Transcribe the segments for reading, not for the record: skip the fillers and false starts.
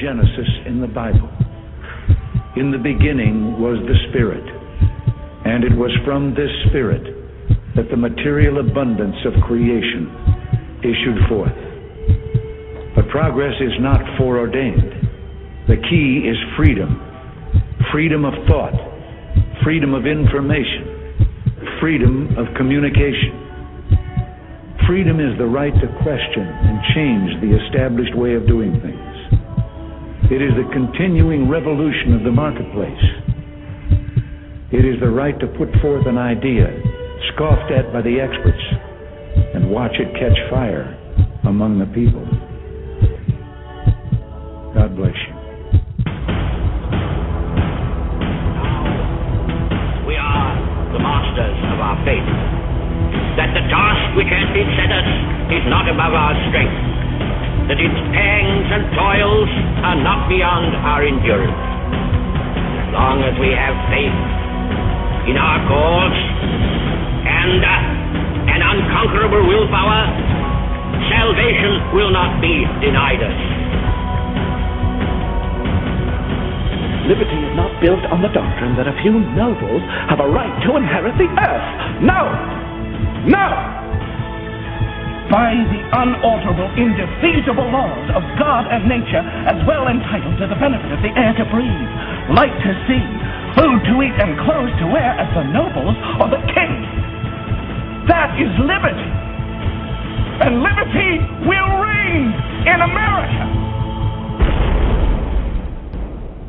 Genesis in the Bible. In the beginning was the Spirit, and it was from this Spirit that the material abundance of creation issued forth. But progress is not foreordained. The key is freedom. Freedom of thought, freedom of information, freedom of communication. Freedom is the right to question and change the established way of doing things. It is the continuing revolution of the marketplace. It is the right to put forth an idea scoffed at by the experts and watch it catch fire among the people. God bless you. We are the masters of our fate. That the task which has been set us is not above our strength. That its pangs and toils are not beyond our endurance. As long as we have faith in our cause and an unconquerable willpower, salvation will not be denied us. Liberty is not built on the doctrine that a few nobles have a right to inherit the earth. No! No! By the unalterable, indefeasible laws of God and nature, as well entitled to the benefit of the air to breathe, light to see, food to eat, and clothes to wear as the nobles or the king. That is liberty. And liberty will reign in America.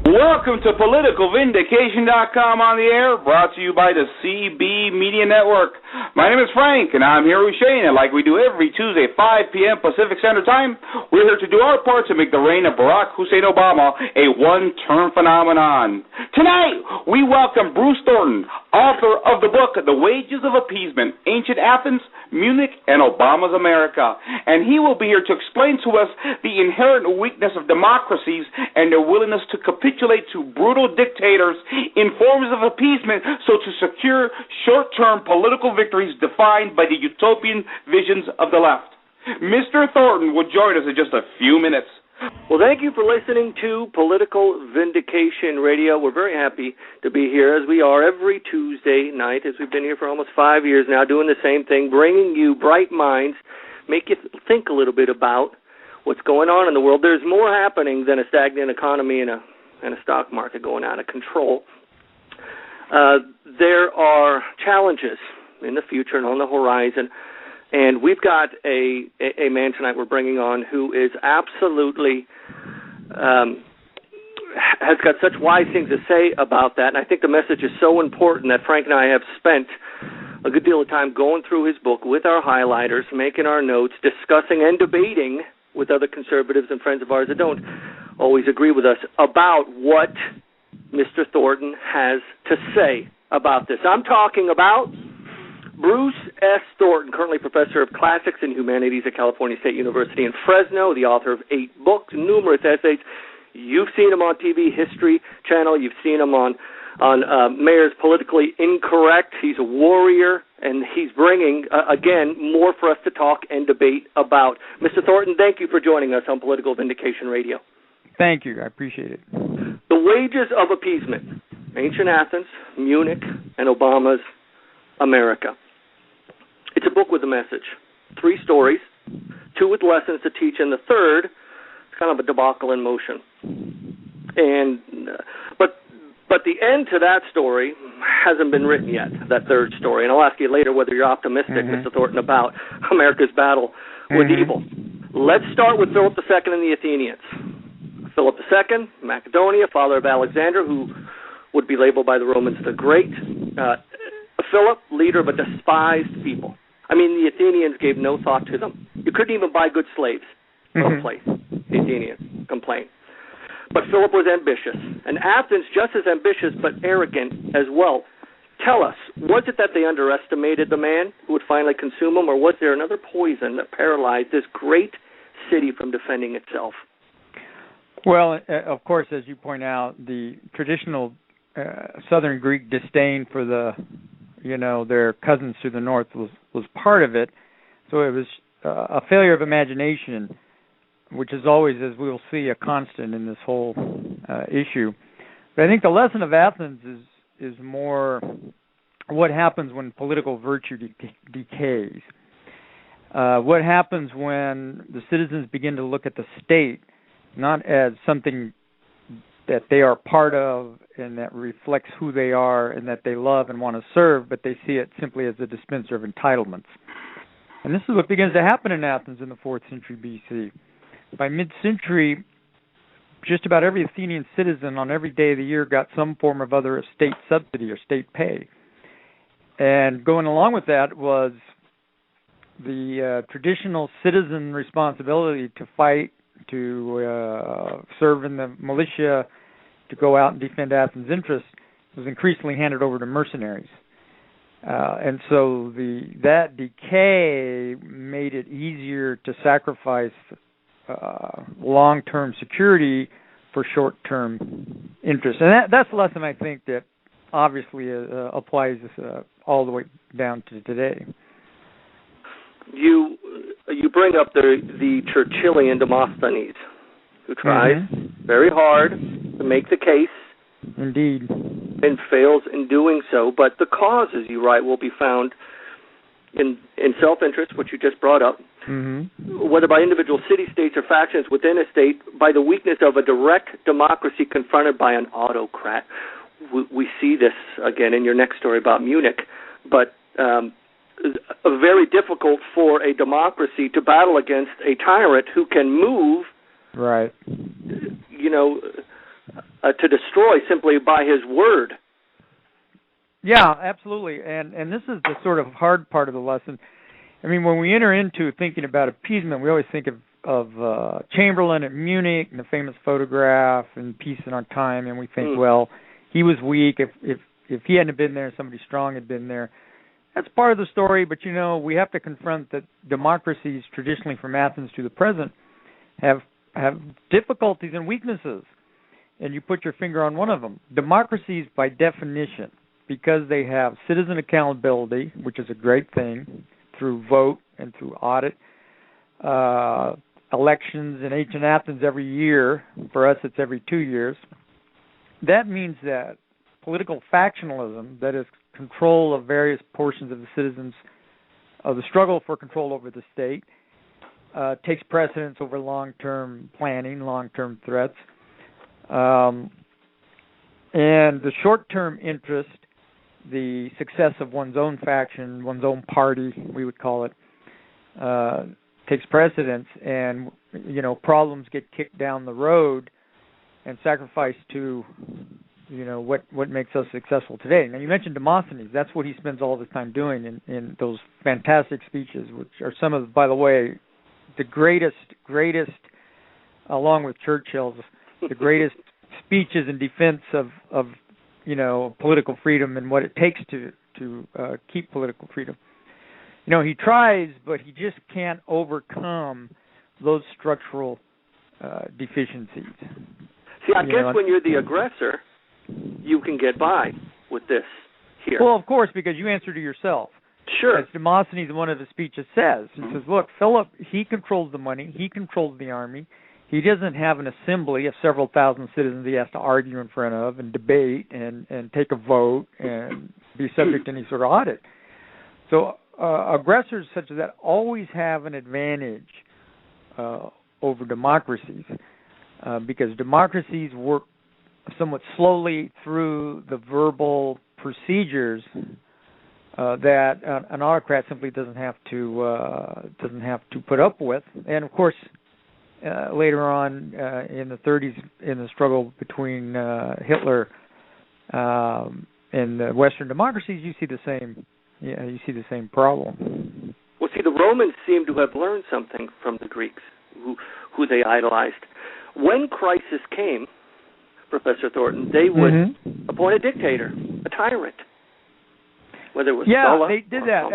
Welcome to PoliticalVindication.com on the air, brought to you by the CB Media Network. My name is Frank, and I'm here with Shane, and like we do every Tuesday, 5 p.m. Pacific Standard Time, we're here to do our part to make the reign of Barack Hussein Obama a one-term phenomenon. Tonight, we welcome Bruce Thornton, author of the book, The Wages of Appeasement, Ancient Athens, Munich, and Obama's America. And he will be here to explain to us the inherent weakness of democracies and their willingness to capitulate to brutal dictators in forms of appeasement so to secure short-term political victories defined by the utopian visions of the left. Mr. Thornton will join us in just a few minutes. Well, thank you for listening to Political Vindication Radio. We're very happy to be here, as we are every Tuesday night, as we've been here for almost 5 years now, doing the same thing, bringing you bright minds, make you think a little bit about what's going on in the world. There's more happening than a stagnant economy and a stock market going out of control. There are challenges in the future and on the horizon. And we've got a man tonight we're bringing on who is absolutely has got such wise things to say about that. And I think the message is so important that Frank and I have spent a good deal of time going through his book with our highlighters, making our notes, discussing and debating with other conservatives and friends of ours that don't always agree with us about what Mr. Thornton has to say about this. I'm talking about Bruce S. Thornton, currently professor of classics and humanities at California State University in Fresno, the author of 8 books, numerous essays. You've seen him on TV History Channel. You've seen him on Mayer's Politically Incorrect. He's a warrior, and he's bringing, again, more for us to talk and debate about. Mr. Thornton, thank you for joining us on Political Vindication Radio. Thank you. I appreciate it. The Wages of Appeasement, Ancient Athens, Munich, and Obama's America. It's a book with a message. 3 stories, 2 with lessons to teach, and the third is kind of a debacle in motion. And but the end to that story hasn't been written yet, that third story. And I'll ask you later whether you're optimistic, Mr. Thornton, about America's battle with evil. Let's start with Philip II and the Athenians. Philip II, Macedonia, father of Alexander, who would be labeled by the Romans the Great. Philip, leader of a despised people. I mean, the Athenians gave no thought to them. You couldn't even buy good slaves from a place. The Athenians complained. But Philip was ambitious, and Athens just as ambitious but arrogant as well. Tell us, was it that they underestimated the man who would finally consume them, or was there another poison that paralyzed this great city from defending itself? Well, of course, as you point out, the traditional Southern Greek disdain for their cousins to the north was part of it. So it was a failure of imagination which is always, as we'll see, a constant in this whole issue. But I think the lesson of Athens is more what happens when political virtue decays. What happens when the citizens begin to look at the state not as something that they are part of and that reflects who they are and that they love and want to serve, but they see it simply as a dispenser of entitlements. And this is what begins to happen in Athens in the 4th century BC. By mid-century, just about every Athenian citizen on every day of the year got some form of other state subsidy or state pay. And going along with that was the traditional citizen responsibility to fight, to serve in the militia, to go out and defend Athens' interests, was increasingly handed over to mercenaries. And so that decay made it easier to sacrifice long-term security for short-term interest. And that's a lesson I think that obviously applies all the way down to today. You bring up the Churchillian Demosthenes, who tries very hard to make the case. Indeed. And fails in doing so. But the causes, you write, will be found in self-interest, which you just brought up, whether by individual city-states or factions within a state, by the weakness of a direct democracy confronted by an autocrat. We see this again in your next story about Munich, but very difficult for a democracy to battle against a tyrant who can move, right? To destroy simply by his word. Yeah, absolutely. And this is the sort of hard part of the lesson. I mean, when we enter into thinking about appeasement, we always think of Chamberlain at Munich and the famous photograph and Peace in Our Time, and we think, well, he was weak. If he hadn't been there, somebody strong had been there. That's part of the story, but we have to confront that democracies, traditionally from Athens to the present, have difficulties and weaknesses. And you put your finger on one of them. Democracies, by definition, because they have citizen accountability, which is a great thing, through vote and through audit, elections in ancient Athens every year. For us, it's every 2 years. That means that political factionalism, that is control of various portions of the citizens, of the struggle for control over the state, takes precedence over long-term planning, long-term threats. And the short-term interest, the success of one's own faction, one's own party, we would call it, takes precedence, and problems get kicked down the road and sacrificed to what makes us successful today. Now, you mentioned Demosthenes. That's what he spends all of his time doing in those fantastic speeches, which are some of, by the way, the greatest, along with Churchill's, the greatest speeches in defense of political freedom and what it takes to keep political freedom. He tries, but he just can't overcome those structural deficiencies. See, I guess when you're the aggressor, you can get by with this here. Well, of course, because you answer to yourself. Sure. As Demosthenes in one of his speeches says, he says, look, Philip, he controls the money, he controls the army. He doesn't have an assembly of several thousand citizens he has to argue in front of and debate and take a vote and be subject to any sort of audit. So aggressors such as that always have an advantage over democracies because democracies work somewhat slowly through the verbal procedures that an autocrat simply doesn't have to put up with. And of course, later on in the 30s, in the struggle between Hitler and the Western democracies, you see the same problem. Well, see, the Romans seem to have learned something from the Greeks, who they idolized. When crisis came, Professor Thornton, they would appoint a dictator, a tyrant, whether it was Sulla they did that.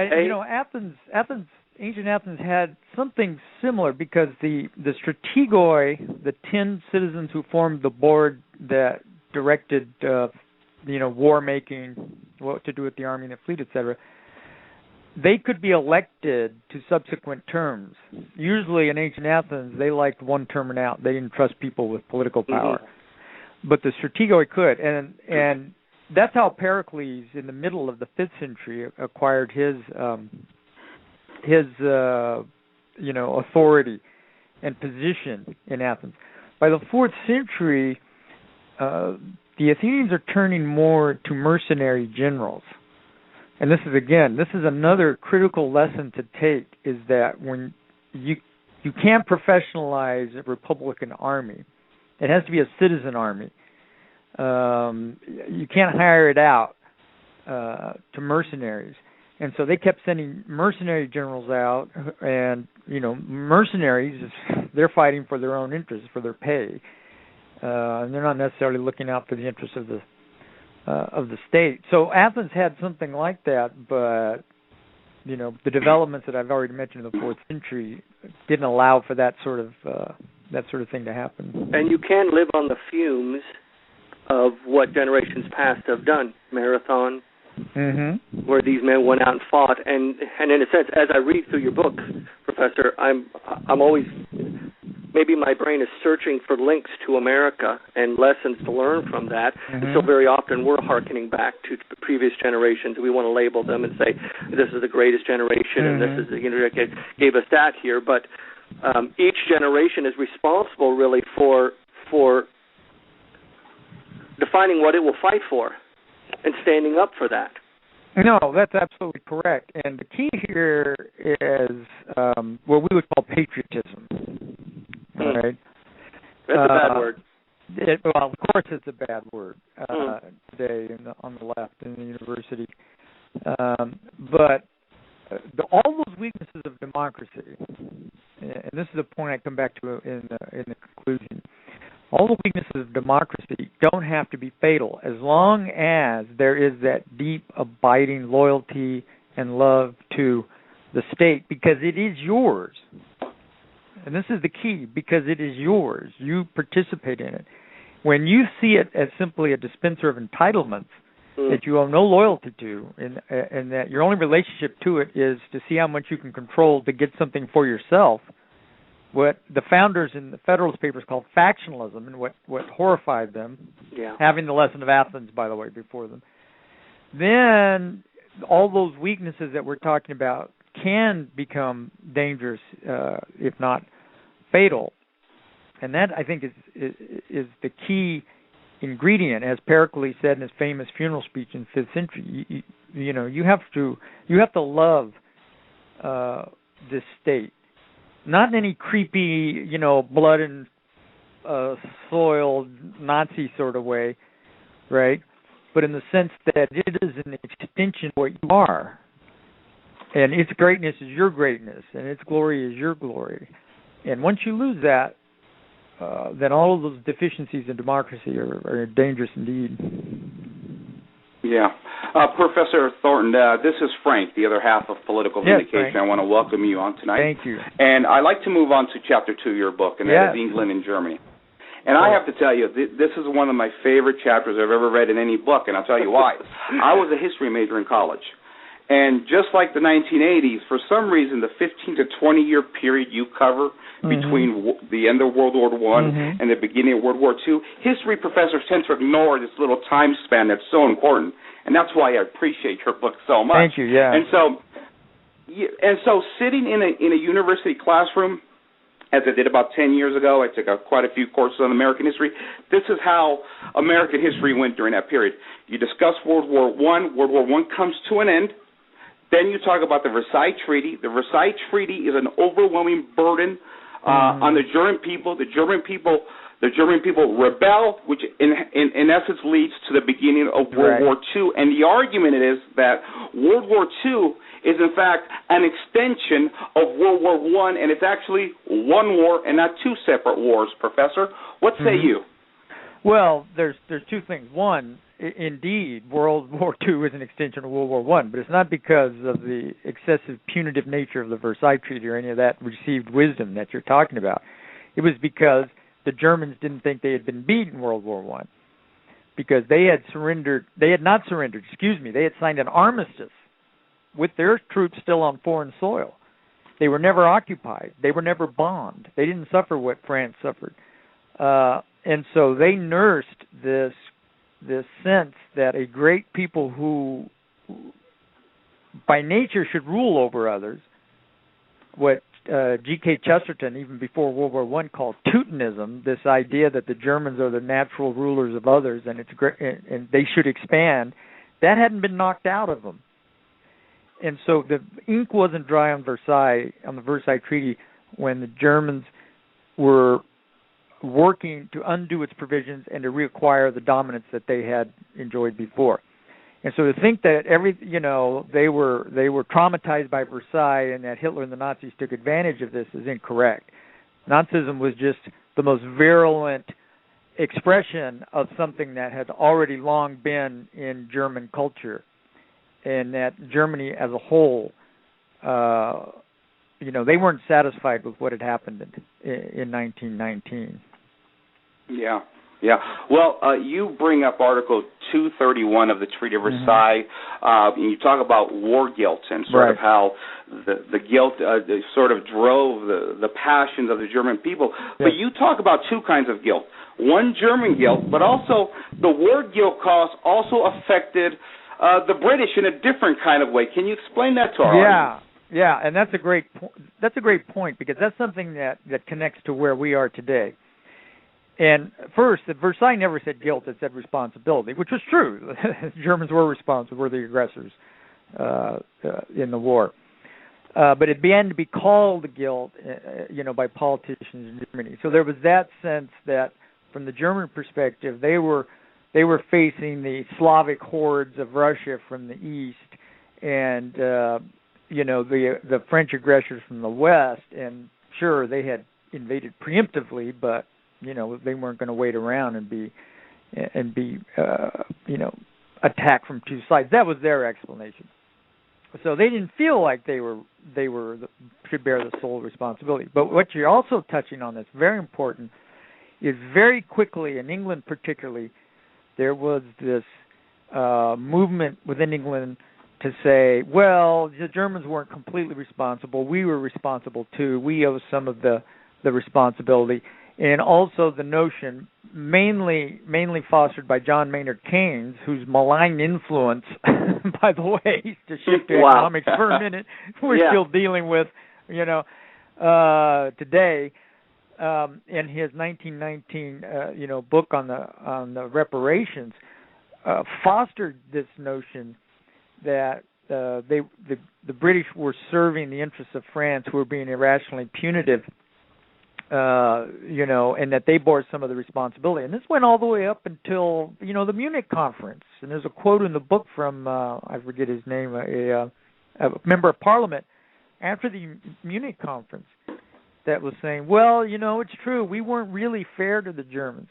Athens, ancient Athens had something similar because the strategoi, the 10 citizens who formed the board that directed, war making, what to do with the army and the fleet, etc., they could be elected to subsequent terms. Usually in ancient Athens, they liked one term and out. They didn't trust people with political power. Mm-hmm. But the strategoi could. And that's how Pericles, in the middle of the 5th century, acquired his authority and position in Athens. By the 4th century, the Athenians are turning more to mercenary generals. And this is another critical lesson to take, is that when you can't professionalize a republican army, it has to be a citizen army. You can't hire it out to mercenaries. And so they kept sending mercenary generals out, and, mercenaries, they're fighting for their own interests, for their pay. And they're not necessarily looking out for the interests of the state. So Athens had something like that, but the developments that I've already mentioned in the 4th century didn't allow for that sort of thing to happen. And you can live on the fumes of what generations past have done. Marathon, where these men went out and fought, and in a sense, as I read through your book, Professor, I'm always, maybe my brain is searching for links to America and lessons to learn from that. And so very often we're hearkening back to previous generations. We want to label them and say, this is the greatest generation, and this is that gave us that here. But each generation is responsible really for defining what it will fight for and standing up for that. No, that's absolutely correct. And the key here is what we would call patriotism. Right? That's a bad word. Well, of course it's a bad word today on the left in the university. But all those weaknesses of democracy, and this is a point I come back to in the conclusion, all the weaknesses of democracy don't have to be fatal as long as there is that deep, abiding loyalty and love to the state, because it is yours. And this is the key, because it is yours. You participate in it. When you see it as simply a dispenser of entitlements that you owe no loyalty to, and that your only relationship to it is to see how much you can control to get something for yourself, what the founders in the Federalist Papers called factionalism, and what horrified them, having the lesson of Athens, by the way, before them, then all those weaknesses that we're talking about can become dangerous, if not fatal. And that, I think, is the key ingredient, as Pericles said in his famous funeral speech in the 5th century. You have to love this state. Not in any creepy, blood and soiled Nazi sort of way, right? But in the sense that it is an extension of what you are. And its greatness is your greatness, and its glory is your glory. And once you lose that, then all of those deficiencies in democracy are dangerous indeed. Yeah. Professor Thornton, this is Frank, the other half of Political Vindication. Frank. I want to welcome you on tonight. Thank you. And I'd like to move on to Chapter 2 of your book, and that is England and Germany. And I have to tell you, this is one of my favorite chapters I've ever read in any book, and I'll tell you why. I was a history major in college. And just like the 1980s, for some reason, the 15 to 20-year period you cover between the end of World War I and the beginning of World War II, history professors tend to ignore this little time span that's so important. And that's why I appreciate your book so much. Thank you, yeah. And so sitting in a university classroom, as I did about 10 years ago, I took quite a few courses on American history. This is how American history went during that period. You discuss World War I. World War I comes to an end. Then you talk about the Versailles Treaty. The Versailles Treaty is an overwhelming burden on the German people. The German people rebel, which in essence leads to the beginning of World War II. And the argument is that World War II is in fact an extension of World War I, and it's actually one war and not two separate wars. Professor, what say you? Well, there's two things. One, indeed, World War II is an extension of World War I, but it's not because of the excessive punitive nature of the Versailles Treaty or any of that received wisdom that you're talking about. It was because the Germans didn't think they had been beaten in World War I, because they had signed an armistice with their troops still on foreign soil. They were never occupied. They were never bombed. They didn't suffer what France suffered. And so they nursed this sense that a great people who by nature should rule over others, what G.K. Chesterton, even before World War I, called Teutonism, this idea that the Germans are the natural rulers of others and it's great, and they should expand, that hadn't been knocked out of them. And so the ink wasn't dry on Versailles, on the Versailles Treaty, when the Germans were working to undo its provisions and to reacquire the dominance that they had enjoyed before. And so to think that they were traumatized by Versailles and that Hitler and the Nazis took advantage of this is incorrect. Nazism was just the most virulent expression of something that had already long been in German culture, and that Germany as a whole, they weren't satisfied with what had happened in 1919. Yeah. Well, you bring up Article 231 of the Treaty of Versailles, and you talk about war guilt and sort of how the guilt sort of drove the passions of the German people. But you talk about two kinds of guilt. One, German guilt, but also the war guilt cause also affected the British in a different kind of way. Can you explain that to our audience? Yeah, and that's a great point because that's something that connects to where we are today. And first, Versailles never said guilt; it said responsibility, which was true. Germans were responsible, were the aggressors in the war. But it began to be called guilt, by politicians in Germany. So there was that sense that, from the German perspective, they were facing the Slavic hordes of Russia from the east, and the French aggressors from the west. And sure, they had invaded preemptively, but they weren't going to wait around and be attacked from two sides. That was their explanation. So they didn't feel like they should bear the sole responsibility. But what you're also touching on that's very important is very quickly, in England particularly, there was this movement within England to say, well, the Germans weren't completely responsible. We were responsible too. We owe some of the responsibility. And also the notion, mainly fostered by John Maynard Keynes, whose malign influence, by the way, to shift to economics for a minute, we're still dealing with, today, in his 1919, book on the reparations, fostered this notion that the British were serving the interests of France, who were being irrationally punitive. And that they bore some of the responsibility. And this went all the way up until, the Munich conference. And there's a quote in the book from, I forget his name, a member of Parliament after the Munich conference that was saying, well, it's true, we weren't really fair to the Germans.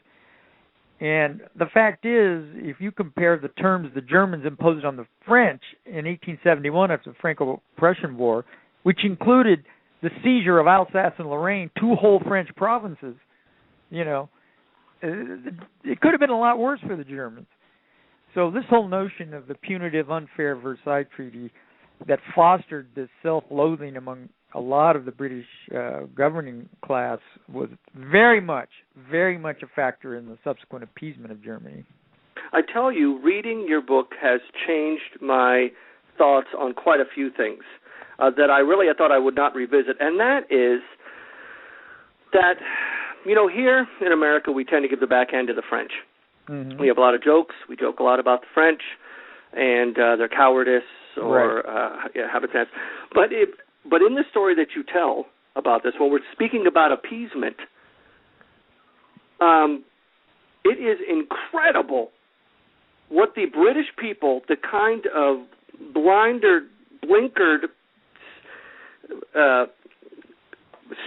And the fact is, if you compare the terms the Germans imposed on the French in 1871 after the Franco-Prussian War, which included the seizure of Alsace and Lorraine, two whole French provinces, it could have been a lot worse for the Germans. So this whole notion of the punitive, unfair Versailles Treaty that fostered this self-loathing among a lot of the British governing class was very much a factor in the subsequent appeasement of Germany. I tell you, reading your book has changed my thoughts on quite a few things. That I thought I would not revisit, and that is that, here in America we tend to give the backhand to the French. Mm-hmm. We have a lot of jokes. We joke a lot about the French and their cowardice or habitants. But in the story that you tell about this, when we're speaking about appeasement, it is incredible what the British people, the kind of blinkered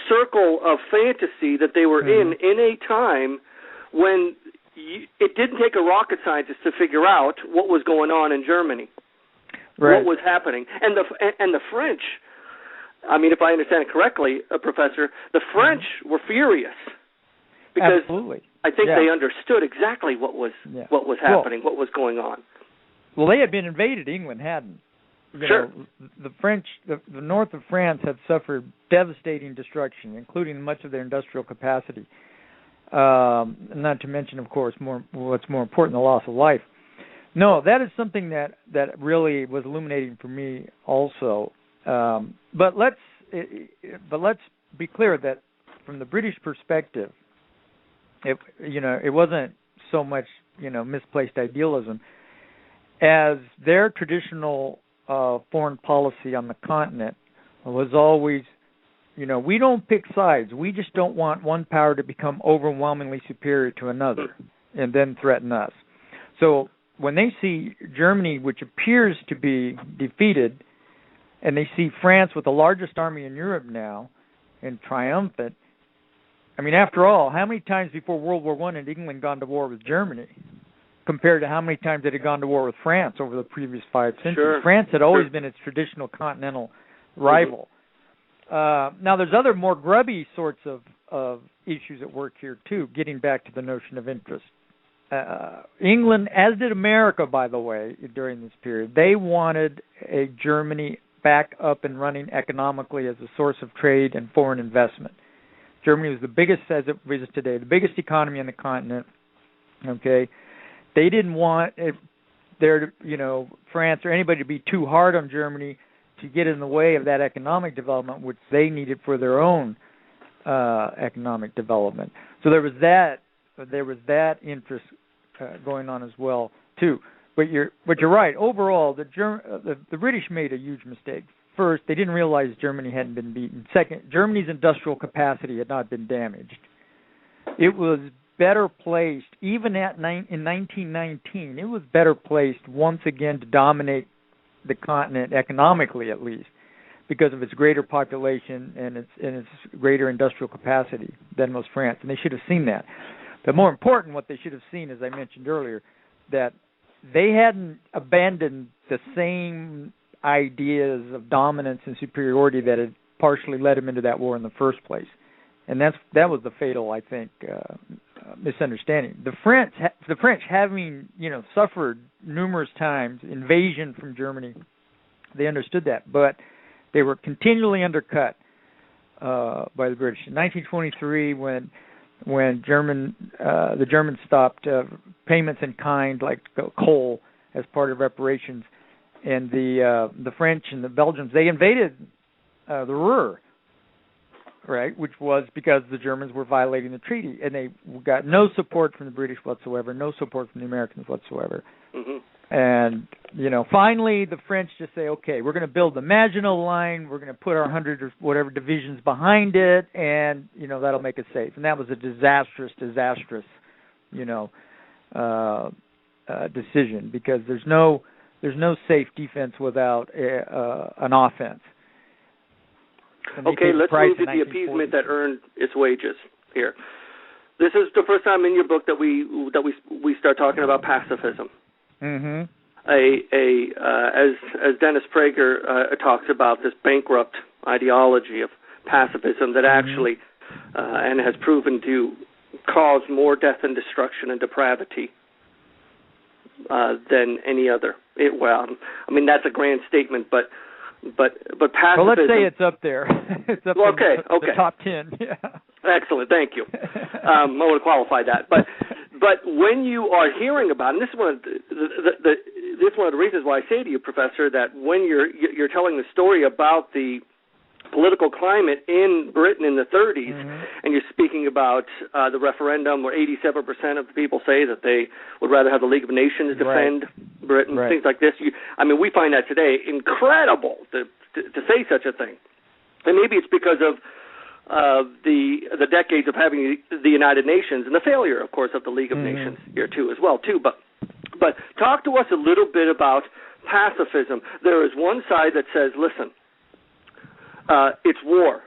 circle of fantasy that they were in a time when it didn't take a rocket scientist to figure out what was going on in Germany, what was happening. And the French, I mean, if I understand it correctly, Professor, the French were furious because I think they understood exactly what was happening, what was going on. Well, they had been invaded. England hadn't. the French, the north of France had suffered devastating destruction, including much of their industrial capacity. Not to mention, of course, what's more important, the loss of life. No, that is something that really was illuminating for me also. But let's be clear that from the British perspective, it wasn't so much misplaced idealism as their traditional foreign policy on the continent was always, we don't pick sides. We just don't want one power to become overwhelmingly superior to another and then threaten us. So when they see Germany, which appears to be defeated, and they see France with the largest army in Europe now and triumphant, I mean, after all, how many times before World War I had England gone to war with Germany compared to how many times it had gone to war with France over the previous 5 centuries? Sure. France had always been its traditional continental rival. Now, there's other more grubby sorts of issues at work here, too, getting back to the notion of interest. England, as did America, by the way, during this period, they wanted a Germany back up and running economically as a source of trade and foreign investment. Germany was the biggest, as it is today, the biggest economy on the continent. Okay, they didn't want France or anybody to be too hard on Germany to get in the way of that economic development, which they needed for their own economic development. So there was that interest going on as well too. But you're right. Overall, the British made a huge mistake. First, they didn't realize Germany hadn't been beaten. Second, Germany's industrial capacity had not been damaged. It was better placed, even in 1919, it was better placed once again to dominate the continent economically, at least, because of its greater population and its greater industrial capacity than was France. And they should have seen that. But more important, what they should have seen, as I mentioned earlier, that they hadn't abandoned the same ideas of dominance and superiority that had partially led them into that war in the first place. And that was the fatal, I think, misunderstanding. The French having, suffered numerous times invasion from Germany, they understood that, but they were continually undercut by the British. In 1923, when the Germans stopped payments in kind, like coal, as part of reparations, and the French and the Belgians, they invaded the Ruhr, right, which was because the Germans were violating the treaty, and they got no support from the British whatsoever, no support from the Americans whatsoever. Mm-hmm. And, finally the French just say, okay, we're going to build the Maginot Line, we're going to put our 100 or whatever divisions behind it, and, that'll make us safe. And that was a disastrous, decision, because there's no safe defense without an offense. Okay, let's move to the appeasement that earned its wages here. This is the first time in your book that we start talking about pacifism. Mm-hmm. As Dennis Prager talks about, this bankrupt ideology of pacifism that actually and has proven to cause more death and destruction and depravity than any other. That's a grand statement, but pacifism. Well, let's say it's up there. It's up in the top 10. Yeah. Excellent. Thank you. I want to qualify that, but when you are hearing about, and this is one of the reasons why I say to you, Professor, that when you're telling the story about the political climate in Britain in the 30s, and you're speaking about the referendum where 87% of the people say that they would rather have the League of Nations defend Britain, things like this. We find that today incredible to say such a thing. And maybe it's because of the decades of having the United Nations and the failure, of course, of the League of Nations here too, as well too. But talk to us a little bit about pacifism. There is one side that says, listen, it's war.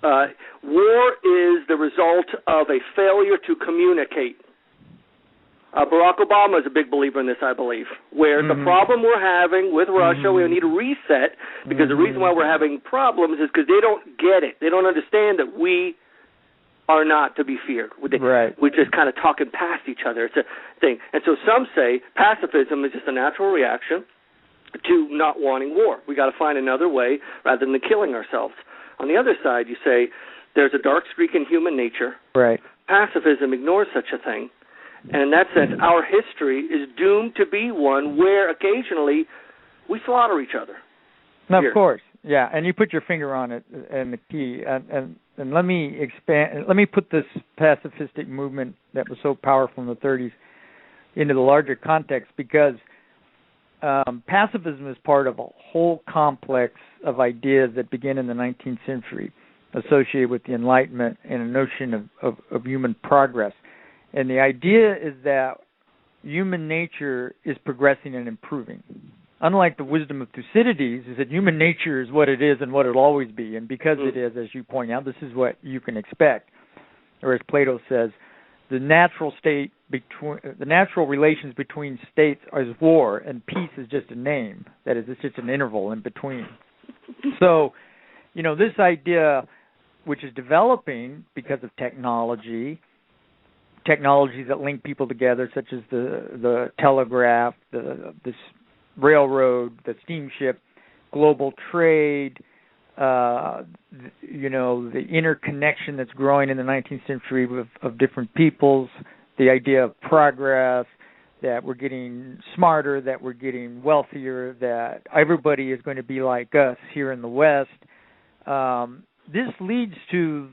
War is the result of a failure to communicate. Barack Obama is a big believer in this, I believe, where the problem we're having with Russia, we need a reset, because the reason why we're having problems is because they don't get it. They don't understand that we are not to be feared. We're just kind of talking past each other. It's a thing. And so some say pacifism is just a natural reaction to not wanting war. We got to find another way rather than killing ourselves. On the other side, you say there's a dark streak in human nature. Right. Pacifism ignores such a thing. And in that sense, our history is doomed to be one where occasionally we slaughter each other. Of course, yeah. And you put your finger on it, and the key. And let me expand. Let me put this pacifistic movement that was so powerful in the 30s into the larger context, because pacifism is part of a whole complex of ideas that begin in the 19th century, associated with the Enlightenment and a notion of human progress. And the idea is that human nature is progressing and improving. Unlike the wisdom of Thucydides, is that human nature is what it is and what it'll always be. And because it is, as you point out, this is what you can expect. Or as Plato says, the natural relations between states is war, and peace is just a name. That is, it's just an interval in between. So, this idea, which is developing because of technologies that link people together, such as the telegraph, this railroad, the steamship, global trade, the interconnection that's growing in the 19th century of different peoples, the idea of progress, that we're getting smarter, that we're getting wealthier, that everybody is going to be like us here in the West. This leads to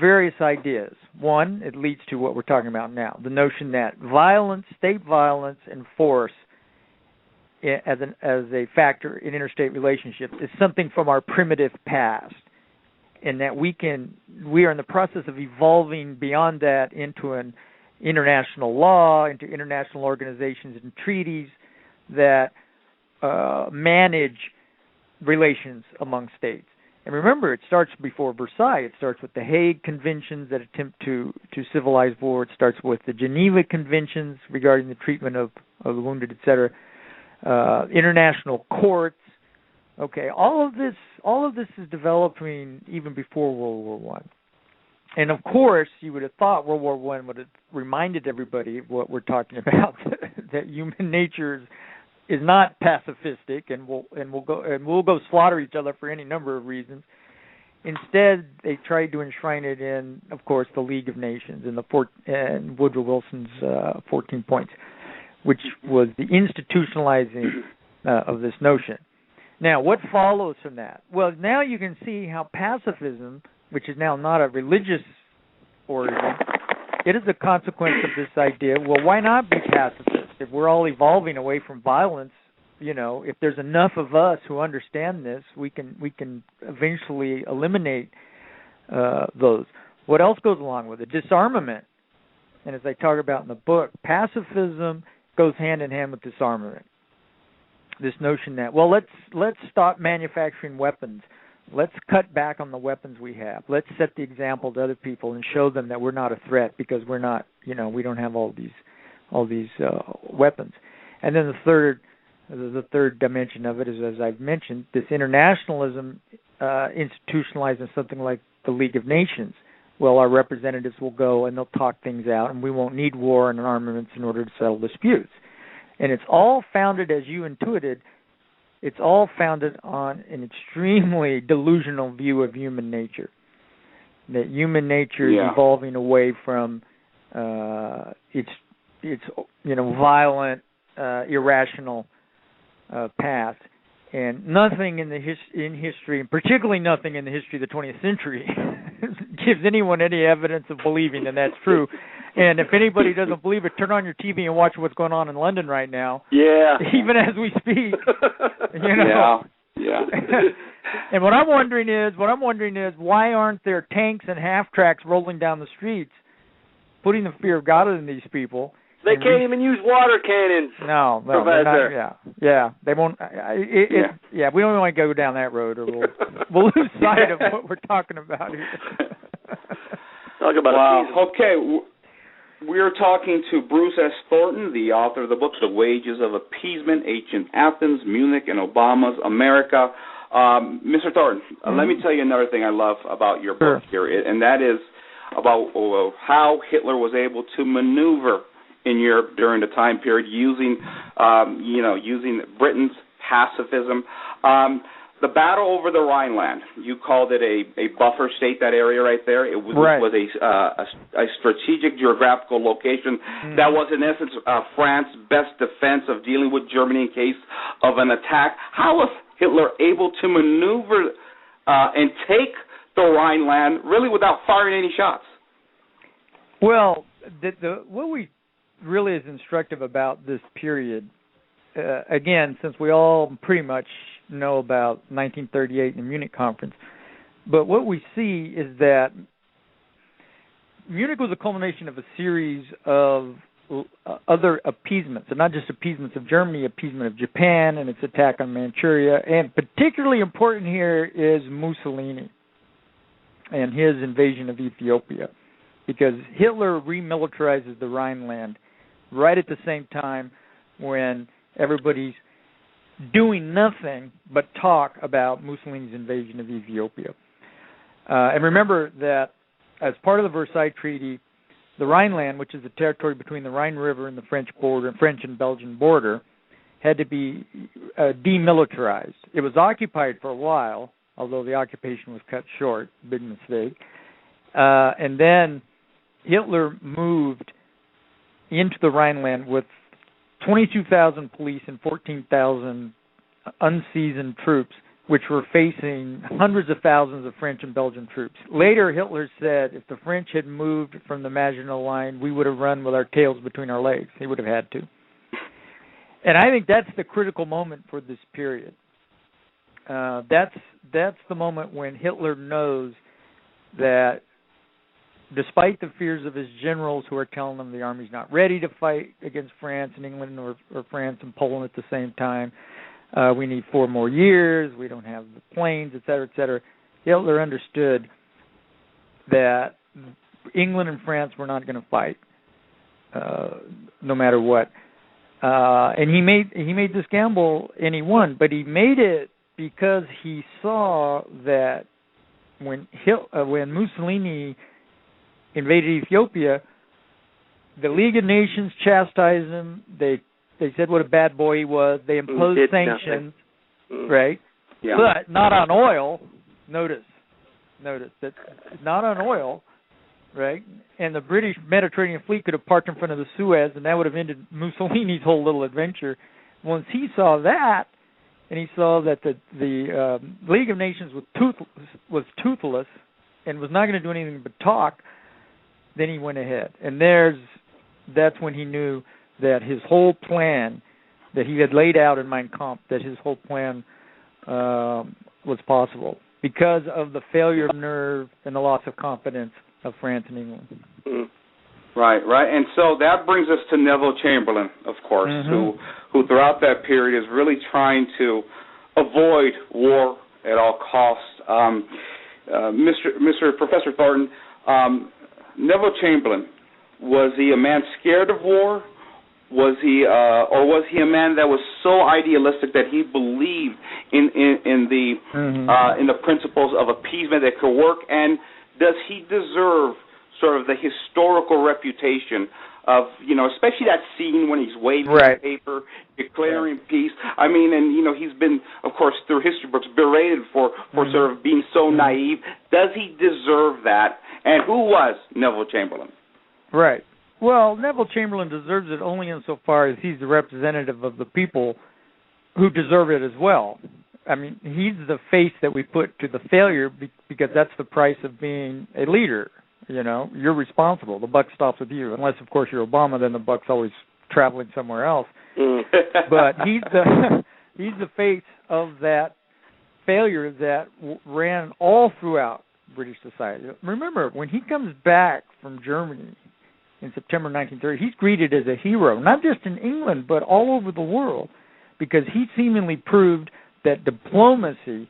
various ideas. One, it leads to what we're talking about now, the notion that violence, state violence, and force as a factor in interstate relationships is something from our primitive past, and that we are in the process of evolving beyond that into an international law, into international organizations and treaties that manage relations among states. And remember, it starts before Versailles. It starts with the Hague Conventions that attempt to civilize war. It starts with the Geneva Conventions regarding the treatment of the wounded, etc. International courts. Okay, all of this is developing even before World War I. And of course, you would have thought World War I would have reminded everybody of what we're talking about, that human nature is not pacifistic, and we'll go slaughter each other for any number of reasons. Instead, they tried to enshrine it in, of course, the League of Nations and Woodrow Wilson's 14 points, which was the institutionalizing of this notion. Now, what follows from that? Well, now you can see how pacifism, which is now not a religious origin, it is a consequence of this idea. Well, why not be pacifist? If we're all evolving away from violence, if there's enough of us who understand this, we can eventually eliminate those. What else goes along with it? Disarmament. And as I talk about in the book, pacifism goes hand in hand with disarmament. This notion that, well, let's stop manufacturing weapons. Let's cut back on the weapons we have. Let's set the example to other people and show them that we're not a threat because we're not, we don't have all these weapons. And then the third dimension of it is, as I've mentioned, this internationalism institutionalized in something like the League of Nations. Well, our representatives will go and they'll talk things out, and we won't need war and armaments in order to settle disputes. And it's all founded, as you intuited, it's all founded on an extremely delusional view of human nature. That human nature is evolving away from its violent, irrational past, and nothing in history, and particularly nothing in the history of the 20th century, gives anyone any evidence of believing that that's true. And if anybody doesn't believe it, turn on your TV and watch what's going on in London right now. Yeah. Even as we speak. Yeah. And what I'm wondering is, why aren't there tanks and half-tracks rolling down the streets, putting the fear of God in these people? They can't even use water cannons. No, Professor. Yeah. They won't. We don't want to go down that road, or we'll lose sight of what we're talking about here. Talk about okay. We're talking to Bruce S. Thornton, the author of the book, The Wages of Appeasement, Ancient Athens, Munich, and Obama's America. Mr. Thornton, let me tell you another thing I love about your book here, and that is about how Hitler was able to maneuver in Europe during the time period using Britain's pacifism. The battle over the Rhineland, you called it a buffer state, that area right there. It was, right. was a strategic geographical location that was, in essence, France's best defense of dealing with Germany in case of an attack. How was Hitler able to maneuver and take the Rhineland really without firing any shots? Well, what we really is instructive about this period, again, since we all pretty much know about 1938 and the Munich conference, but what we see is that Munich was a culmination of a series of other appeasements, and not just appeasements of Germany, appeasement of Japan and its attack on Manchuria, and particularly important here is Mussolini and his invasion of Ethiopia, because Hitler remilitarizes the Rhineland right at the same time when everybody's doing nothing but talk about Mussolini's invasion of Ethiopia. And remember that as part of the Versailles Treaty, the Rhineland, which is the territory between the Rhine River and the French and Belgian border, had to be demilitarized. It was occupied for a while, although the occupation was cut short, big mistake. And then Hitler moved into the Rhineland with 22,000 police and 14,000 unseasoned troops, which were facing hundreds of thousands of French and Belgian troops. Later, Hitler said if the French had moved from the Maginot Line, we would have run with our tails between our legs. He would have had to. And I think that's the critical moment for this period. That's the moment when Hitler knows that despite the fears of his generals who are telling him the army's not ready to fight against France and England or France and Poland at the same time, we need 4 more years, we don't have the planes, et cetera, Hitler understood that England and France were not going to fight no matter what. And he made this gamble and he won, but he made it because he saw that when Mussolini invaded Ethiopia, the League of Nations chastised him. They said what a bad boy he was. They imposed sanctions, right? Yeah. But not on oil. Notice that not on oil, right? And the British Mediterranean fleet could have parked in front of the Suez, and that would have ended Mussolini's whole little adventure. Once he saw that, and he saw that the League of Nations was toothless and was not going to do anything but talk, then he went ahead. And that's when he knew that his whole plan that he had laid out in Mein Kampf, that his whole plan was possible because of the failure of nerve and the loss of confidence of France and England. Right. And so that brings us to Neville Chamberlain, of course, who throughout that period is really trying to avoid war at all costs. Mr. Professor Thornton, Neville Chamberlain, was he a man scared of war? Was he a man that was so idealistic that he believed in the principles of appeasement that could work? And does he deserve sort of the historical reputation of, especially that scene when he's waving the paper, declaring peace? I mean, and he's been, of course, through history books berated for sort of being so naive. Does he deserve that? And who was Neville Chamberlain? Right. Well, Neville Chamberlain deserves it only insofar as he's the representative of the people who deserve it as well. I mean, he's the face that we put to the failure because that's the price of being a leader. You're responsible. The buck stops with you. Unless, of course, you're Obama, then the buck's always traveling somewhere else. But he's the face of that failure that ran all throughout British society. Remember, when he comes back from Germany in September 1930, he's greeted as a hero, not just in England, but all over the world, because he seemingly proved that diplomacy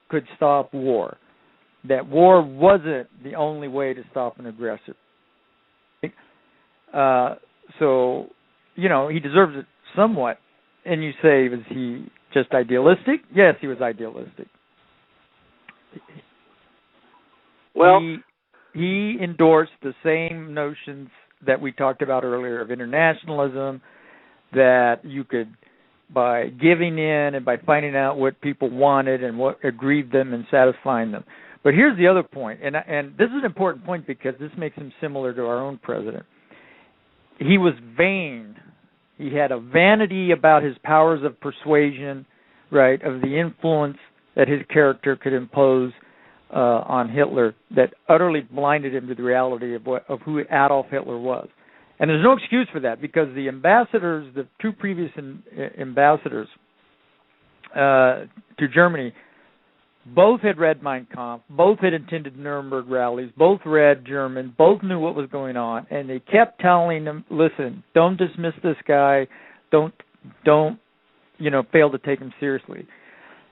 could stop war, that war wasn't the only way to stop an aggressor. So, he deserves it somewhat. And you say, was he just idealistic? Yes, he was idealistic. Well, he endorsed the same notions that we talked about earlier of internationalism, that you could by giving in and by finding out what people wanted and what aggrieved them and satisfying them. But here's the other point, and this is an important point because this makes him similar to our own president. He was vain. He had a vanity about his powers of persuasion, right, of the influence that his character could impose on Hitler that utterly blinded him to the reality of who Adolf Hitler was. And there's no excuse for that because the ambassadors, the two previous ambassadors to Germany, both had read Mein Kampf, both had attended Nuremberg rallies, both read German, both knew what was going on, and they kept telling them, listen, don't dismiss this guy, don't fail to take him seriously.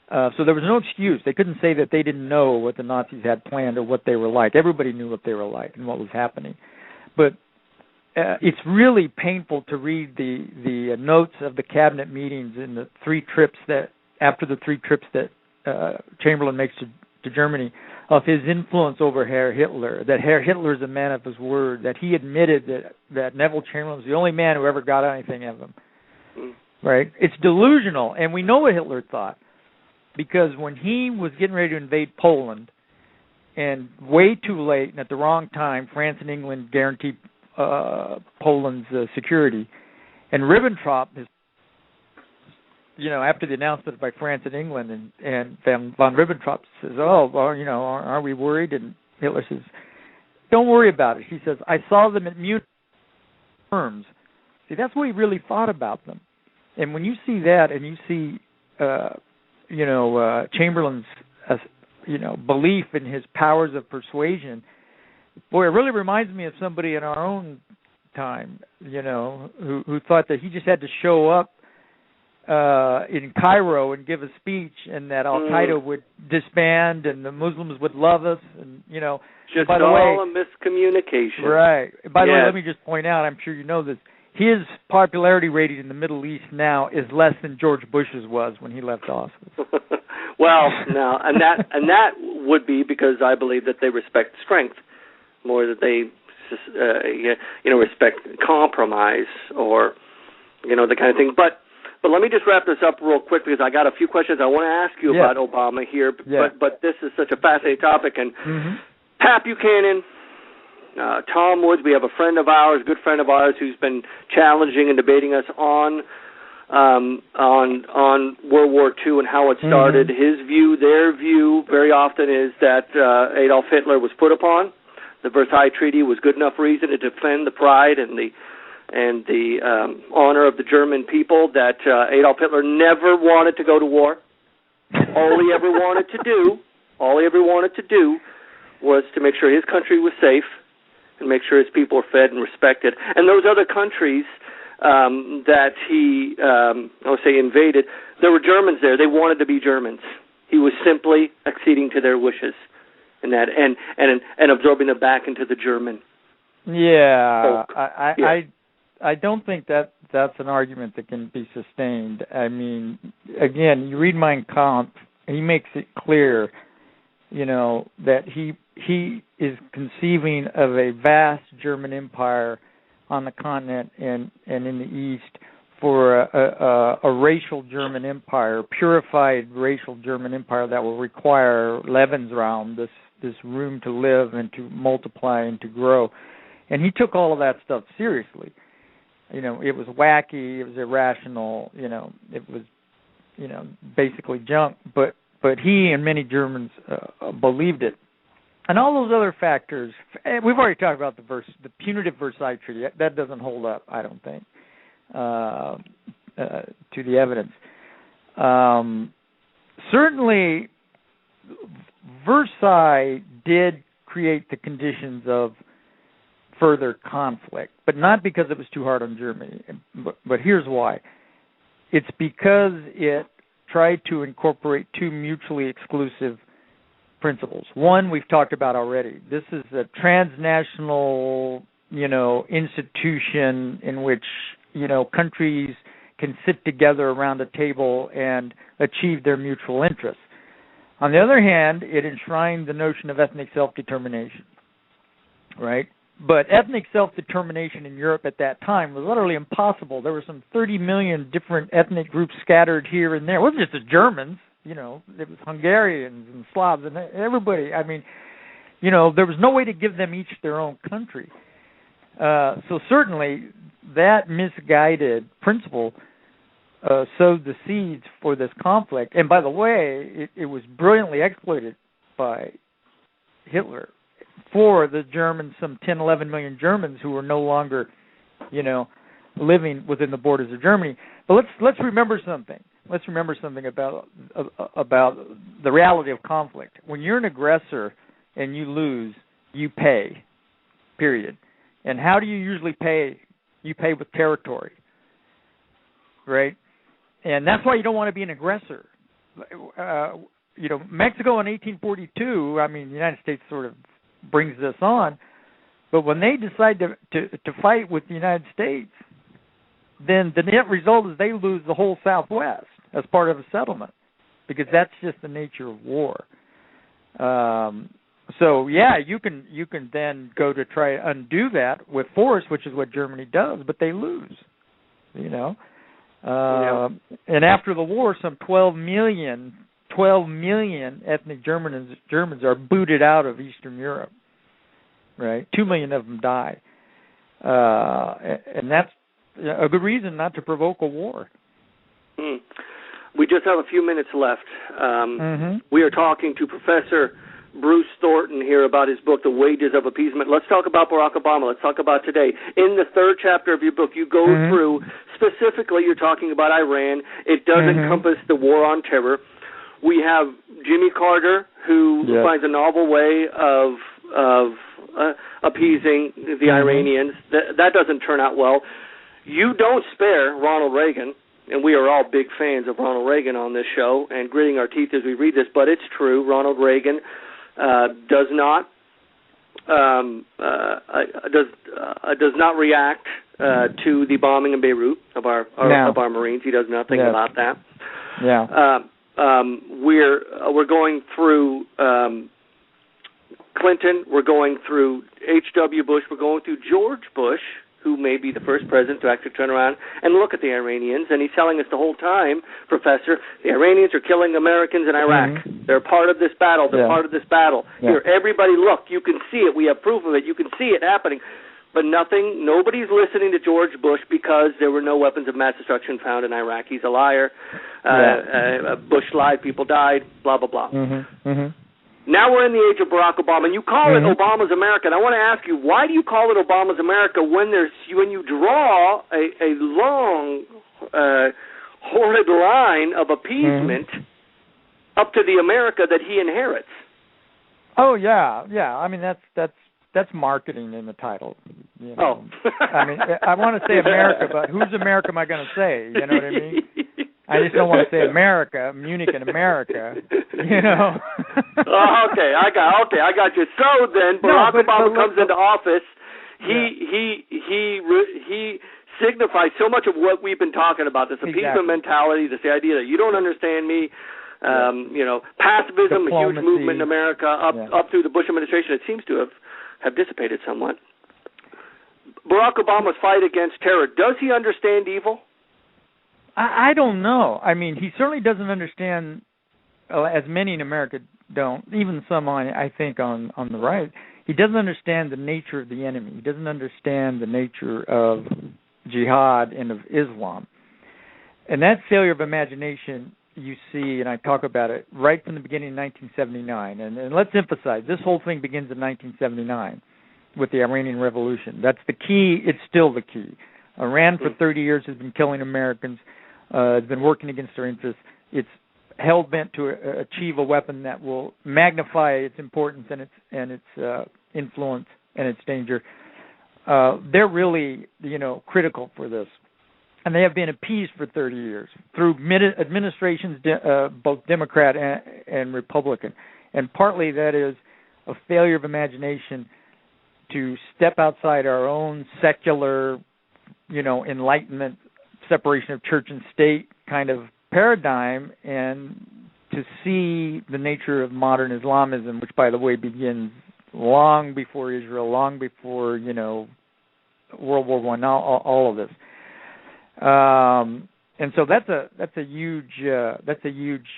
So there was no excuse. They couldn't say that they didn't know what the Nazis had planned or what they were like. Everybody knew what they were like and what was happening. But it's really painful to read the notes of the cabinet meetings in the after the three trips that Chamberlain makes to Germany, of his influence over Herr Hitler, that Herr Hitler is a man of his word, that he admitted that Neville Chamberlain was the only man who ever got anything of him. Right? It's delusional, and we know what Hitler thought, because when he was getting ready to invade Poland, and way too late and at the wrong time, France and England guaranteed Poland's security, and Ribbentrop, after the announcement by France and England, and von Ribbentrop says, oh, well, are we worried? And Hitler says, don't worry about it. He says, I saw them at Munich terms. See, that's what he really thought about them. And when you see that and you see, Chamberlain's, belief in his powers of persuasion, boy, it really reminds me of somebody in our own time, who thought that he just had to show up in Cairo and give a speech, and that Al Qaeda would disband and the Muslims would love us, and just by the all way, a miscommunication. Right. By the way, let me just point out, I'm sure you know this, his popularity rating in the Middle East now is less than George Bush's was when he left office. Well, now, and that would be because I believe that they respect strength more than they respect compromise or the kind of thing. But let me just wrap this up real quick because I got a few questions I want to ask you about Obama here. Yeah. But this is such a fascinating topic. And Pat Buchanan, Tom Woods, we have a friend of ours, good friend of ours, who's been challenging and debating us on World War II and how it started. His view, their view, very often is that Adolf Hitler was put upon. The Versailles Treaty was good enough reason to defend the pride and the honor of the German people, that Adolf Hitler never wanted to go to war. All he ever wanted to do was to make sure his country was safe and make sure his people were fed and respected. And those other countries that he, invaded, there were Germans there. They wanted to be Germans. He was simply acceding to their wishes and that, and absorbing them back into the German. Yeah, I don't think that's an argument that can be sustained. I mean, again, you read Mein Kampf, he makes it clear, that he is conceiving of a vast German empire on the continent and in the East for a racial German empire, purified racial German empire that will require Lebensraum, this room to live and to multiply and to grow. And he took all of that stuff seriously. It was wacky, it was irrational, it was, basically junk, but he and many Germans believed it. And all those other factors, we've already talked about the punitive Versailles Treaty. That doesn't hold up, I don't think, to the evidence. Certainly, Versailles did create the conditions of further conflict, but not because it was too hard on Germany. But here's why. It's because it tried to incorporate two mutually exclusive principles. One, we've talked about already. This is a transnational, institution in which, countries can sit together around a table and achieve their mutual interests. On the other hand, it enshrined the notion of ethnic self-determination, right? But ethnic self-determination in Europe at that time was utterly impossible. There were some 30 million different ethnic groups scattered here and there. It wasn't just the Germans, it was Hungarians and Slavs and everybody. I mean, there was no way to give them each their own country. So certainly that misguided principle sowed the seeds for this conflict. And by the way, it was brilliantly exploited by Hitler for the Germans, some 10, 11 million Germans who were no longer, living within the borders of Germany. But let's remember something. Let's remember something about the reality of conflict. When you're an aggressor and you lose, you pay, period. And how do you usually pay? You pay with territory, right? And that's why you don't want to be an aggressor. Mexico in 1842, I mean, the United States sort of brings this on, but when they decide to fight with the United States, then the net result is they lose the whole Southwest as part of a settlement, because that's just the nature of war. So yeah, you can then go to try to undo that with force, which is what Germany does, but they lose. And after the war, some 12 million ethnic Germans are booted out of Eastern Europe. Right, 2 million of them die, and that's a good reason not to provoke a war. We just have a few minutes left. We are talking to Professor Bruce Thornton here about his book, The Wages of Appeasement. Let's talk about Barack Obama. Let's talk about today. In the third chapter of your book, you go through, specifically, you're talking about Iran. It does encompass the war on terror. We have Jimmy Carter, who finds a novel way of appeasing the Iranians. That doesn't turn out well. You don't spare Ronald Reagan, and we are all big fans of Ronald Reagan on this show and gritting our teeth as we read this, but it's true. Ronald Reagan does not react to the bombing in Beirut of our Marines. He does nothing about that. We're going through Clinton, we're going through H.W. Bush, we're going through George Bush, who may be the first president to actually turn around and look at the Iranians, and he's telling us the whole time, Professor, the Iranians are killing Americans in Iraq. They're part of this battle. They're part of this battle. Here, everybody look, you can see it. We have proof of it. You can see it happening. But nobody's listening to George Bush because there were no weapons of mass destruction found in Iraq. He's a liar. Bush lied, people died, blah, blah, blah. Now we're in the age of Barack Obama, and you call it Obama's America. And I want to ask you, why do you call it Obama's America when you draw a long, horrid line of appeasement up to the America that he inherits? Oh yeah. I mean that's marketing in the title. I mean, I want to say America, but whose America am I going to say? You know what I mean? I just don't want to say America, Munich and America, Okay, I got you. So then, Barack Obama comes into office. He signifies so much of what we've been talking about: this appeasement mentality, this idea that you don't understand me. Pacifism, a huge movement in America up through the Bush administration. It seems to have dissipated somewhat. Barack Obama's fight against terror. Does he understand evil? I don't know. I mean, he certainly doesn't understand, as many in America don't, even some, I think, on the right. He doesn't understand the nature of the enemy. He doesn't understand the nature of jihad and of Islam. And that failure of imagination you see, and I talk about it right from the beginning in 1979. And let's emphasize, this whole thing begins in 1979 with the Iranian Revolution. That's the key. It's still the key. Iran for 30 years has been killing Americans. Has been working against their interests. It's hell-bent to achieve a weapon that will magnify its importance and its influence and its danger. They're really, critical for this. And they have been appeased for 30 years through administrations, both Democrat and Republican. And partly that is a failure of imagination to step outside our own secular, Enlightenment, separation of church and state kind of paradigm, and to see the nature of modern Islamism, which, by the way, begins long before Israel, long before, World War I, all of this. And so that's a huge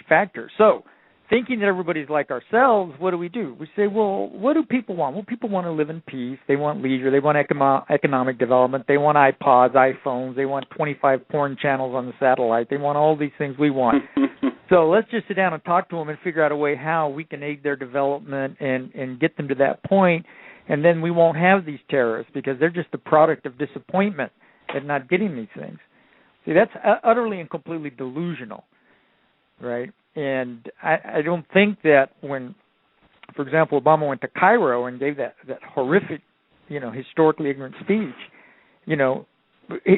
factor. So thinking that everybody's like ourselves, what do? We say, well, what do people want? Well, people want to live in peace. They want leisure. They want economic development. They want iPods, iPhones. They want 25 porn channels on the satellite. They want all these things we want. So let's just sit down and talk to them and figure out a way how we can aid their development and get them to that point, and then we won't have these terrorists because they're just the product of disappointment at not getting these things. See, that's utterly and completely delusional, right? And I don't think that when, for example, Obama went to Cairo and gave that horrific, historically ignorant speech,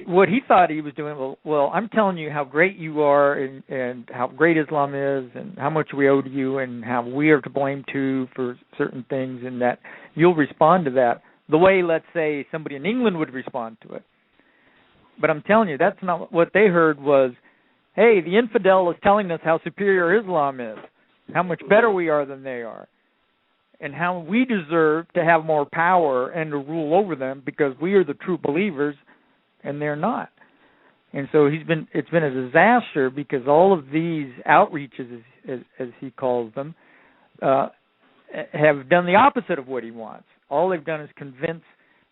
what he thought he was doing, well, I'm telling you how great you are and how great Islam is and how much we owe to you and how we are to blame too for certain things and that you'll respond to that the way, let's say, somebody in England would respond to it. But I'm telling you, that's not what they heard was, hey, the infidel is telling us how superior Islam is, how much better we are than they are, and how we deserve to have more power and to rule over them because we are the true believers and they're not. And so it's been a disaster because all of these outreaches, as he calls them, have done the opposite of what he wants. All they've done is convince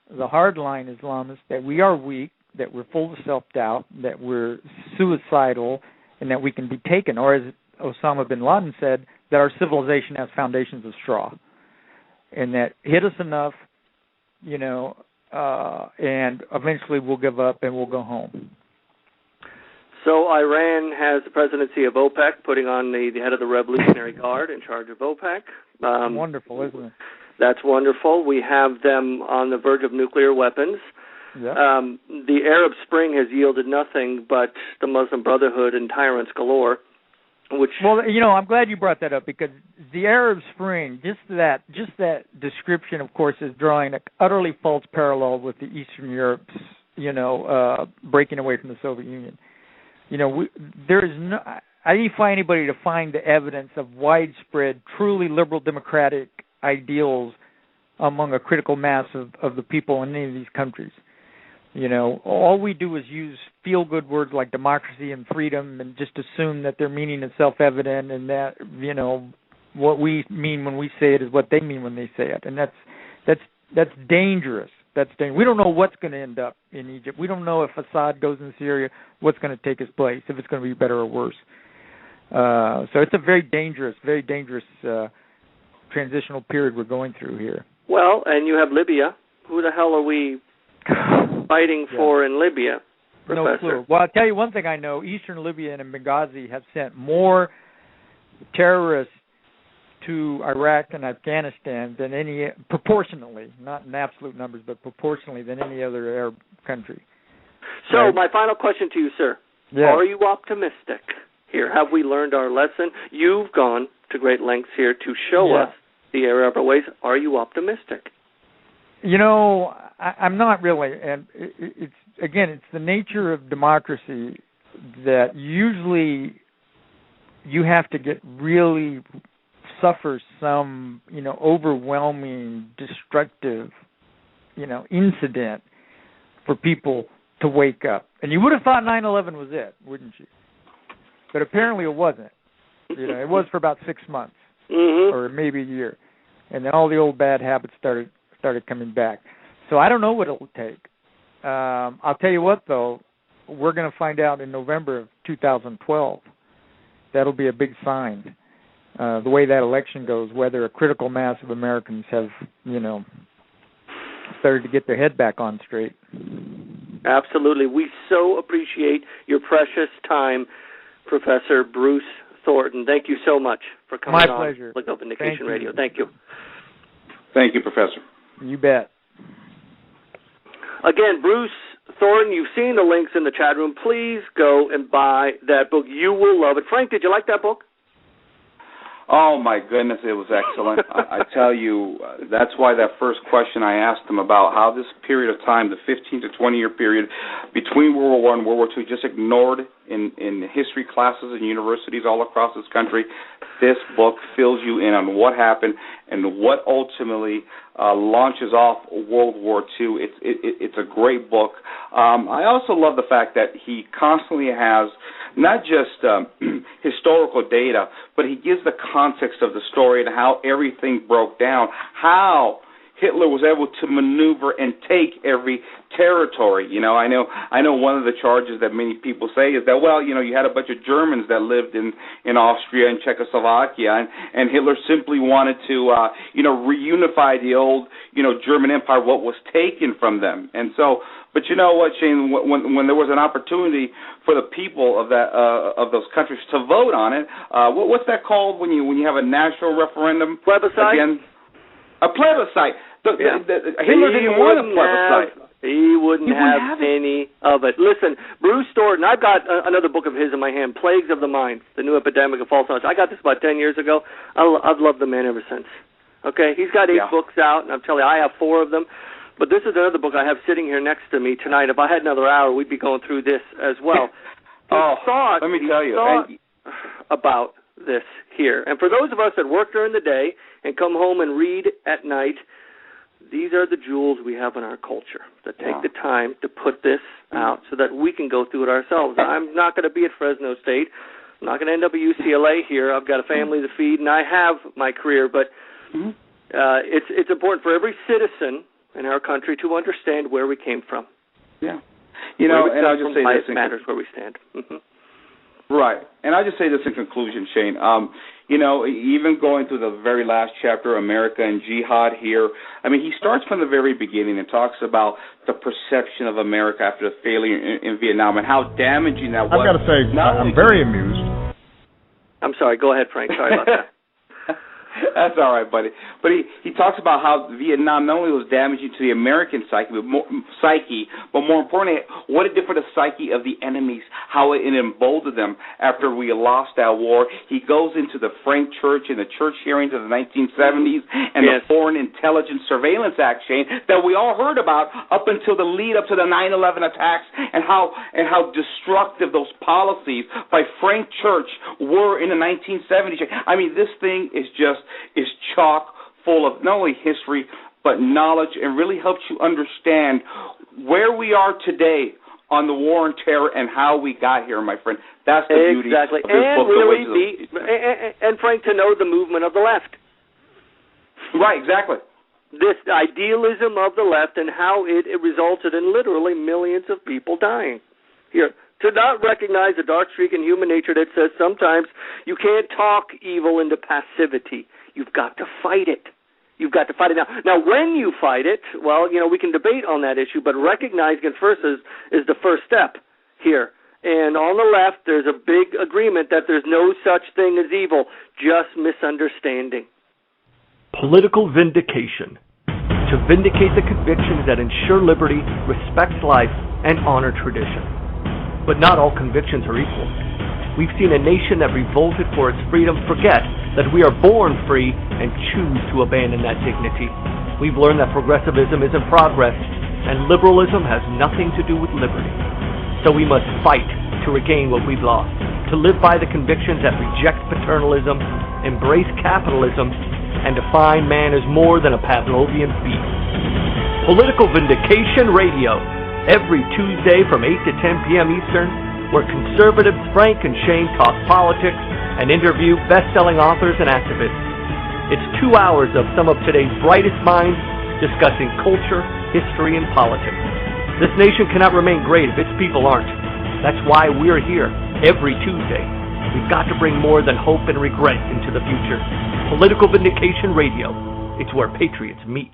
the hardline Islamists that we are weak, that we're full of self-doubt, that we're suicidal, and that we can be taken. Or as Osama bin Laden said, that our civilization has foundations of straw. And that hit us enough, and eventually we'll give up and we'll go home. So Iran has the presidency of OPEC, putting on the head of the Revolutionary Guard in charge of OPEC. Wonderful, isn't it? That's wonderful. We have them on the verge of nuclear weapons. Yep. The Arab Spring has yielded nothing but the Muslim Brotherhood and tyrants galore. Well, I'm glad you brought that up because the Arab Spring, just that description, of course, is drawing an utterly false parallel with the Eastern Europe's, breaking away from the Soviet Union. There is no. I didn't find anybody to find the evidence of widespread, truly liberal democratic ideals among a critical mass of the people in any of these countries. All we do is use feel-good words like democracy and freedom and just assume that their meaning is self-evident and that, what we mean when we say it is what they mean when they say it. And that's dangerous. We don't know what's going to end up in Egypt. We don't know if Assad goes in Syria, what's going to take his place, if it's going to be better or worse. So it's a very dangerous transitional period we're going through here. Well, and you have Libya. Who the hell are we fighting for in Libya, Professor? No clue. Well, I'll tell you one thing I know. Eastern Libya and Benghazi have sent more terrorists to Iraq and Afghanistan than proportionally, not in absolute numbers, but proportionally than any other Arab country. So my final question to you, sir. Yeah. Are you optimistic here? Have we learned our lesson? You've gone to great lengths here to show us the error of our ways. Are you optimistic? I'm not really. And it's the nature of democracy that usually you have to suffer some, overwhelming, destructive, incident for people to wake up. And you would have thought 9/11 was it, wouldn't you? But apparently it wasn't. It was for about 6 months or maybe a year. And then all the old bad habits started coming back. So I don't know what it'll take. I'll tell you what, though, we're going to find out in November of 2012. That'll be a big sign. The way that election goes, whether a critical mass of Americans have, started to get their head back on straight. Absolutely. We so appreciate your precious time, Professor Bruce Thornton. Thank you so much for coming on. My pleasure. Political Vindication Radio. Thank you. Thank you, Professor. You bet. Again, Bruce Thornton, you've seen the links in the chat room. Please go and buy that book. You will love it. Frank, did you like that book? Oh, my goodness, it was excellent. I tell you, that's why that first question I asked him about how this period of time, the 15 to 20-year period between World War I and World War II, just ignored in history classes in universities all across this country, this book fills you in on what happened and what ultimately launches off World War II. It's a great book. I also love the fact that he constantly has not just historical data, but he gives the context of the story and how everything broke down, how Hitler was able to maneuver and take every territory. I know one of the charges that many people say is that, well, you had a bunch of Germans that lived in Austria and Czechoslovakia, and Hitler simply wanted to, reunify the old, German Empire, what was taken from them. And so, but you know what, Shane, when there was an opportunity for the people of those countries to vote on it, what's that called when you have a national referendum? Plebiscite. Again? A plebiscite. Hitler didn't want a plebiscite. He wouldn't have any of it. Listen, Bruce Thornton, I've got another book of his in my hand, Plagues of the Mind, The New Epidemic of False Knowledge. I got this about 10 years ago. I've loved the man ever since. Okay, he's got 8 books out, and I'm telling you, I have 4 of them. But this is another book I have sitting here next to me tonight. If I had another hour, we'd be going through this as well. Let me tell you. About this here. And for those of us that work during the day and come home and read at night, these are the jewels we have in our culture that take the time to put this out so that we can go through it ourselves. I'm not going to be at Fresno State. I'm not going to end up at UCLA here. I've got a family to feed, and I have my career. But it's important for every citizen in our country to understand where we came from. Yeah. And I'll just say this. It matters where we stand. Right. And I'll just say this in conclusion, Shane. Even going through the very last chapter, America and Jihad here, he starts from the very beginning and talks about the perception of America after the failure in Vietnam and how damaging that was. I've got to say, I'm very amused. I'm sorry. Go ahead, Frank. Sorry about that. That's all right, buddy. But he talks about how Vietnam not only was damaging to the American psyche, but more importantly, what it did for the psyche of the enemies, how it emboldened them after we lost that war. He goes into the Frank Church and the church hearings of the 1970s and the Foreign Intelligence Surveillance Act, Shane, that we all heard about up until the lead up to the 9/11 attacks, and how destructive those policies by Frank Church were in the 1970s. This thing is chock full of not only history but knowledge, and really helps you understand where we are today on the war on terror and how we got here, my friend. That's the beauty of this book. And Frank, to know the movement of the left. Right, exactly. This idealism of the left and how it resulted in literally millions of people dying. Here, to not recognize the dark streak in human nature that says sometimes you can't talk evil into passivity. You've got to fight it. You've got to fight it now. Now, when you fight it, well, we can debate on that issue, but recognizing it first is the first step here. And on the left, there's a big agreement that there's no such thing as evil, just misunderstanding. Political vindication. To vindicate the convictions that ensure liberty, respect life, and honor tradition. But not all convictions are equal. We've seen a nation that revolted for its freedom forget that we are born free and choose to abandon that dignity. We've learned that progressivism isn't progress, and liberalism has nothing to do with liberty. So we must fight to regain what we've lost, to live by the convictions that reject paternalism, embrace capitalism, and define man as more than a Pavlovian beast. Political Vindication Radio, every Tuesday from 8 to 10 p.m. Eastern, where conservatives Frank and Shane talk politics and interview best-selling authors and activists. It's 2 hours of some of today's brightest minds discussing culture, history, and politics. This nation cannot remain great if its people aren't. That's why we're here every Tuesday. We've got to bring more than hope and regret into the future. Political Vindication Radio. It's where patriots meet.